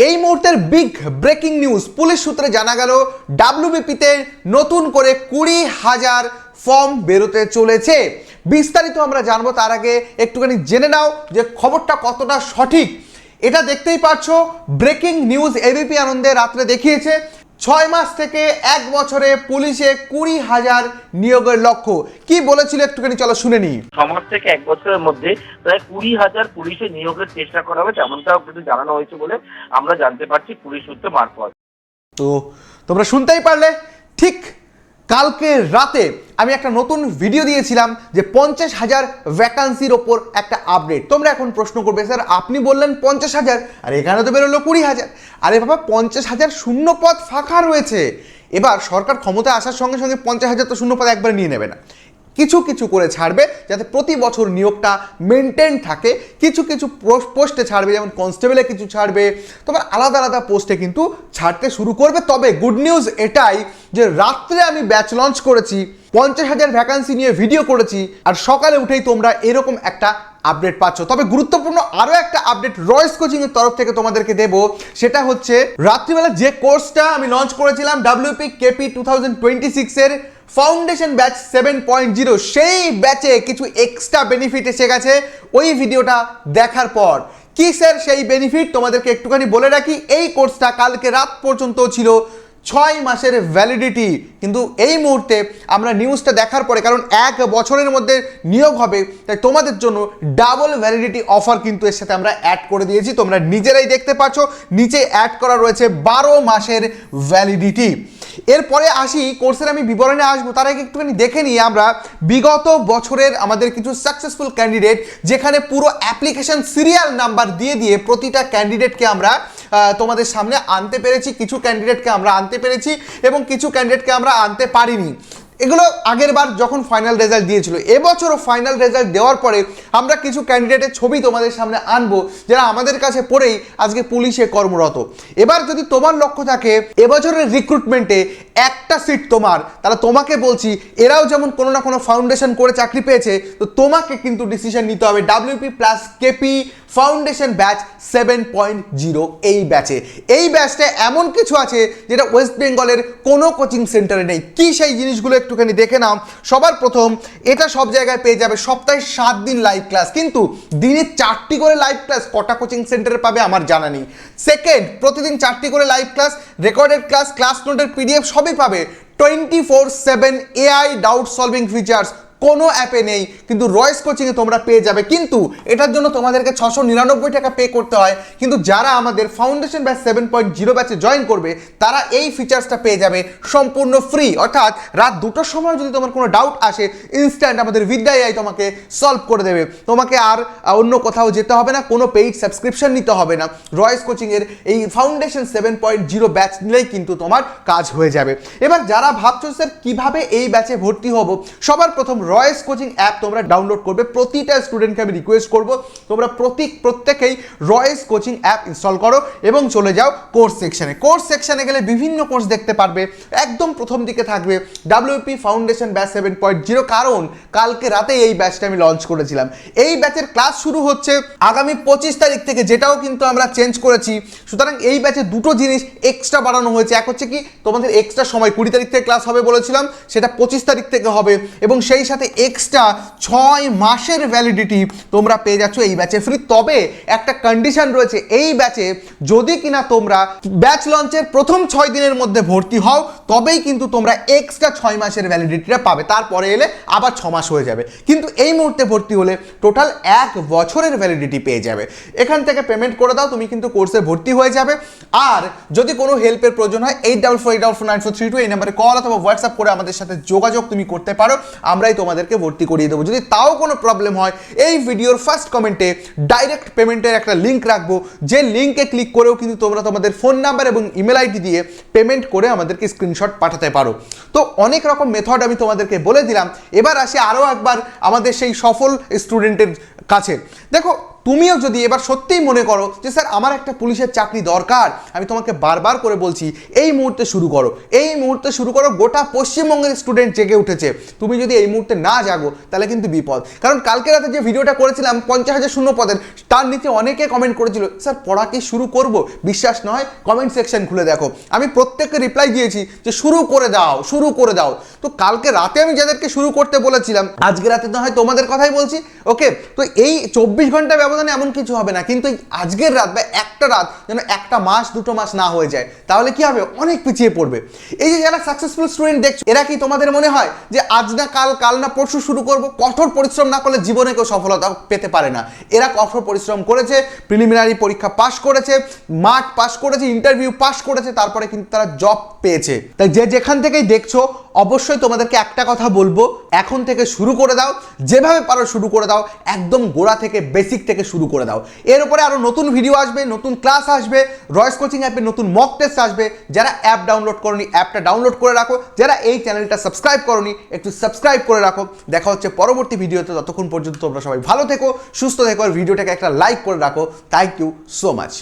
এই মুহূর্তের big breaking news, police সূত্রে জানা গেল ডাব্লিউবিপিতে নতুন করে 20,000 ফর্ম বেরোতে চলেছে। বিস্তারিত আমরা জানবো, তার আগে একটুখানি জেনে নাও যে খবরটা কতটা সঠিক। এটা দেখতেই পাচ্ছ, ব্রেকিং নিউজ এবিপি আনন্দে রাত্রে দেখিয়েছে 6 মাস থেকে 1 বছরে পুলিশে 20,000 নিয়োগের লক্ষ্য। কি বলেছিল একটুখানি চলো শুনে নি। 6 মাস থেকে 1 বছরের মধ্যে প্রায় 20,000 পুলিশে নিয়োগের চেষ্টা করা হবে, তেমনটাও কিন্তু জানানো হয়েছে বলে আমরা জানতে পারছি পুলিশ সূত্রে মারফত। তো তোমরা শুনতেই পারলে, ঠিক কালকে রাতে আমি একটা নতুন ভিডিও দিয়েছিলাম যে 50,000 ভ্যাকান্সির ওপর একটা আপডেট। তোমরা এখন প্রশ্ন করবে, স্যার আপনি বললেন 50,000 আর এখানে তো বেরোলো 20,000। আরে বাবা, 50,000 শূন্য পদ ফাঁকা রয়েছে। এবার সরকার ক্ষমতায় আসার সঙ্গে সঙ্গে 50,000 তো শূন্য পদ একবার নিয়ে নেবে না, কিছু কিছু করে ছাড়বে যাতে প্রতি বছর নিয়োগটা মেনটেন থাকে। কিছু কিছু পোস্টে ছাড়বে, যেমন কনস্টেবলে কিছু ছাড়বে, তোমার আলাদা আলাদা পোস্টে কিন্তু ছাড়তে শুরু করবে। তবে গুড নিউজ এটাই যে রাত্রে আমি ব্যাচ লঞ্চ করেছি, 50,000 ভ্যাকান্সি নিয়ে ভিডিও করেছি, আর সকালে উঠেই তোমরা এরকম একটা আপডেট পাচ্ছ। তবে গুরুত্বপূর্ণ আরও একটা আপডেট রয়েস কোচিং এর তরফ থেকে তোমাদেরকে দেব, সেটা হচ্ছে রাত্রিবেলা যে কোর্সটা আমি লঞ্চ করেছিলাম ডাব্লিউপি কেপি 2026 এর ফাউন্ডেশন ব্যাচ 7.0, সেই ব্যাচে কিছু এক্সট্রা বেনিফিট এসে গেছে ওই ভিডিওটা দেখার পর। কি স্যার সেই বেনিফিট, তোমাদেরকে একটুখানি বলে রাখি। এই কোর্সটা কালকে রাত পর্যন্ত ছিল 6 মাসের ভ্যালিডিটি, কিন্তু এই মুহূর্তে আমরা নিউজটা দেখার পরে, কারণ 1 বছরের মধ্যে নিয়োগ হবে, তাই তোমাদের জন্য ডাবল ভ্যালিডিটি অফার কিন্তু এর সাথে আমরা অ্যাড করে দিয়েছি। তোমরা নিজেরাই দেখতে পাচ্ছ, নিচে অ্যাড করা রয়েছে 12 মাসের ভ্যালিডিটি। এরপরে আসি, কোর্সের আমি বিবরণে আসবো, তার আগে একটুখানি দেখে নিই আমরা বিগত বছরের আমাদের কিছু সাকসেসফুল ক্যান্ডিডেট, যেখানে পুরো অ্যাপ্লিকেশন সিরিয়াল নাম্বার দিয়ে দিয়ে প্রতিটা ক্যান্ডিডেটকে আমরা তোমাদের সামনে আনতে পেরেছি। কিছু ক্যান্ডিডেটকে আমরা আনতে পেরেছি এবং কিছু ক্যান্ডিডেটকে আমরা আনতে পারিনি। এগুলো আগের বার যখন ফাইনাল রেজাল্ট দিয়েছিল। এবছরও ফাইনাল রেজাল্ট দেওয়ার পরে আমরা কিছু ক্যান্ডিডেটের ছবি তোমাদের সামনে আনবো, যারা আমাদের কাছে পড়েই আজকে পুলিশে কর্মরত। এবার যদি তোমার লক্ষ্য থাকে এবছরের রিক্রুটমেন্টে একটা সিট তোমার, তাহলে তোমাকে বলছি, এরাও যেমন কোনো না কোনো ফাউন্ডেশন করে চাকরি পেয়েছে, তো তোমাকে কিন্তু ডিসিশন নিতে হবে WP plus KP foundation batch 7.0 এই ব্যাচে। এই ব্যাচটা এমন কিছু আছে যেটা ওয়েস্ট বেঙ্গলের কোনো কোচিং সেন্টারে নেই। কি সেই জিনিসগুলো একটুখানি দেখে নাও। সবার প্রথম, এটা সব জায়গায় পেয়ে যাবে সপ্তাহে 7 দিন লাইভ ক্লাস, কিন্তু দিনে 4টি করে লাইভ ক্লাস কটা কোচিং সেন্টারে পাবে আমার জানা নেই। সেকেন্ড, প্রতিদিন 4টি করে live class, recorded class, class নোটের পিডিএফ সবই পাবে। 24/7 এআই ডাউট সলভিং ফিচার্স কোনো অ্যাপে নেই, কিন্তু রয়েস কোচিংয়ে তোমরা পেয়ে যাবে। কিন্তু এটার জন্য তোমাদেরকে 699 টাকা পে করতে হয়। কিন্তু যারা আমাদের ফাউন্ডেশন ব্যাচ 7.0 ব্যাচে জয়েন করবে, তারা এই ফিচার্সটা পেয়ে যাবে সম্পূর্ণ ফ্রি। অর্থাৎ রাত 2টোর সময় যদি তোমার কোনো ডাউট আসে, ইনস্ট্যান্ট আমাদের বিদ্যা এআই তোমাকে সলভ করে দেবে। তোমাকে আর অন্য কোথাও যেতে হবে না, কোনো পেইড সাবস্ক্রিপশন নিতে হবে না। রয়েস কোচিংয়ের এই ফাউন্ডেশন 7.0 ব্যাচ নিলেই কিন্তু তোমার কাজ হয়ে যাবে। এবার যারা ভাবছো স্যার কীভাবে এই ব্যাচে ভর্তি হব, সবার প্রথম রয়েস কোচিং অ্যাপ তোমরা ডাউনলোড করবে। প্রতিটা স্টুডেন্টকে আমি রিকোয়েস্ট করব, তোমরা প্রত্যেকেই রয়েস কোচিং অ্যাপ ইনস্টল করো এবং চলে যাও কোর্স সেকশনে। কোর্স সেকশনে গেলে বিভিন্ন কোর্স দেখতে পারবে। একদম প্রথম দিকে থাকবে ডাব্লিউপি ফাউন্ডেশন ব্যাচ 7.0, কারণ কালকে রাতে এই ব্যাচটা আমি লঞ্চ করেছিলাম। এই ব্যাচের ক্লাস শুরু হচ্ছে আগামী 25 তারিখ থেকে, যেটাও কিন্তু আমরা চেঞ্জ করেছি। সুতরাং এই ব্যাচে দুটো জিনিস এক্সট্রা বাড়ানো হয়েছে। এক হচ্ছে কি, তোমাদের এক্সট্রা সময় 20 তারিখ থেকে ক্লাস হবে বলেছিলাম, সেটা 25 তারিখ থেকে হবে, এবং সেই সাথে এক্সট্রা 6 মাসের ভ্যালিডিটি তোমরা পেয়ে যাচ্ছ এই ব্যাচে ফ্রি। তবে একটা কন্ডিশন রয়েছে, এই ব্যাচে যদি কিনা তোমরা ব্যাচ লঞ্চের প্রথম 6 দিনের মধ্যে ভর্তি হও, তবেই কিন্তু তোমরা এক্সট্রা 6 মাসের ভ্যালিডিটিটা পাবে। তারপরে এলে আবার 6 মাস হয়ে যাবে। কিন্তু এই মুহূর্তে ভর্তি হলে টোটাল 1 বছরের ভ্যালিডিটি পেয়ে যাবে। এখান থেকে পেমেন্ট করে দাও, তুমি কিন্তু কোর্সে ভর্তি হয়ে যাবে। আর যদি কোনো হেল্পের প্রয়োজন হয় 8448449432 এই নাম্বারে কল অথবা হোয়াটসঅ্যাপ করে আমাদের সাথে যোগাযোগ তুমি করতে পারো, আমরাই তোমাদেরকে ভর্তি করিয়ে দেবো। যদি তাও কোনো প্রবলেম হয়, এই ভিডিওর ফার্স্ট কমেন্টে ডাইরেক্ট পেমেন্টের একটা লিঙ্ক রাখবো, যে লিঙ্কে ক্লিক করেও কিন্তু তোমরা তোমাদের ফোন নাম্বার এবং ইমেল আইডি দিয়ে পেমেন্ট করে আমাদেরকে স্ক্রিনশট পাঠাতে পারো। তো অনেক রকম মেথড আমি তোমাদেরকে বলে দিলাম। এবার আসি আরও একবার আমাদের সেই সফল স্টুডেন্টের কাছে। দেখো, তুমিও যদি এবার সত্যিই মনে করো যে স্যার আমার একটা পুলিশের চাকরি দরকার, আমি তোমাকে বারবার করে বলছি এই মুহূর্তে শুরু করো, এই মুহূর্তে শুরু করো। গোটা পশ্চিমবঙ্গের স্টুডেন্ট জেগে উঠেছে, তুমি যদি এই মুহূর্তে না জাগো তাহলে কিন্তু বিপদ। কারণ কালকে রাতে যে ভিডিওটা করেছিলাম 50,000 শূন্য পদের, তার নিচে অনেকে কমেন্ট করেছিল স্যার পড়া কি শুরু করব? বিশ্বাস নয় কমেন্ট সেকশন খুলে দেখো, আমি প্রত্যেককে রিপ্লাই দিয়েছি যে শুরু করে দাও, শুরু করে দাও। তো কালকে রাতে আমি যাদেরকে শুরু করতে বলেছিলাম, আজকে রাতে তো হয় তোমাদের কথাই বলছি। ওকে, তো এই 24 ঘন্টা ব্যবধানে এমন কিছু হবে না, কিন্তু এই আজকের রাত বা একটা রাত যেন একটা মাস দুটো মাস না হয়ে যায়, তাহলে কি হবে? অনেক পিছিয়ে পড়বে। এই যে যারা সাকসেসফুল স্টুডেন্ট দেখছো, এরা কি তোমাদের মনে হয় যে আজ না কাল, কাল না পরশু শুরু করব? কঠোর পরিশ্রম না করলে জীবনে কেউ সফলতা পেতে পারে না। এরা কঠোর পরিশ্রম করেছে, প্রিলিমিনারি পরীক্ষা পাশ করেছে, মাঠ পাশ করেছে, ইন্টারভিউ পাশ করেছে, তারপরে কিন্তু তারা জব পেয়েছে। তাই যে যেখান থেকেই দেখছো, অবশ্যই তোমাদেরকে একটা কথা বলবো, এখন থেকে শুরু করে দাও, যেভাবে পারো শুরু করে দাও, একদম গোড়া থেকে বেসিক থেকে শুরু করে দাও। এর উপরে আরো নতুন ভিডিও আসবে, নতুন ক্লাস আসবে, রয়েস কোচিং অ্যাপে নতুন মক টেস্ট আসবে। যারা অ্যাপ ডাউনলোড করনি অ্যাপটা ডাউনলোড করে রাখো, যারা এই চ্যানেলটা সাবস্ক্রাইব করনি একটু সাবস্ক্রাইব করে রাখো। দেখা হচ্ছে পরবর্তী ভিডিওতে, ততক্ষণ পর্যন্ত তোমরা সবাই ভালো থেকো, সুস্থ থেকো, আর ভিডিওটাকে একটা লাইক করে রাখো। Thank you so much.